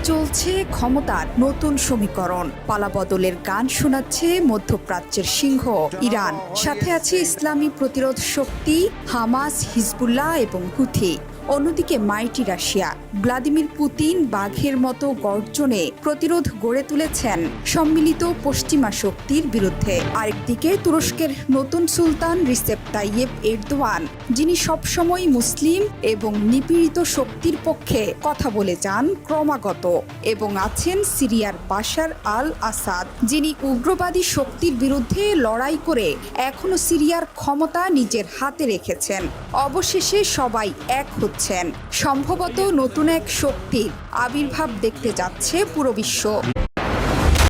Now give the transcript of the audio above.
চলছে ক্ষমতার নতুন সমীকরণ, পালাবদলের গান শোনাচ্ছে মধ্যপ্রাচ্যের সিংহ ইরান। সাথে আছে ইসলামী প্রতিরোধ শক্তি হামাস, হিজবুল্লাহ এবং হুথি। অন্যদিকে মাইটি রাশিয়া। ভ্লাদিমির পুতিন বাঘের মতো গর্জনে প্রতিরোধ গড়ে তুলেছেন সম্মিলিত পশ্চিমা শক্তির বিরুদ্ধে। আরেকদিকে তুরস্কের নতুন সুলতান রিসেপ তাইয়েপ এরদোয়ান, যিনি সবসময় মুসলিম এবং নিপীড়িত শক্তির পক্ষে কথা বলে যান ক্রমাগত। এবং আছেন সিরিয়ার বাশার আল আসাদ, যিনি উগ্রবাদী শক্তির বিরুদ্ধে লড়াই করে এখনো সিরিয়ার ক্ষমতা নিজের হাতে রেখেছেন। অবশেষে সবাই এক হচ্ছেন। সম্ভবত নতুন এক শক্তির আবির্ভাব দেখতে যাচ্ছে পুরো বিশ্ব।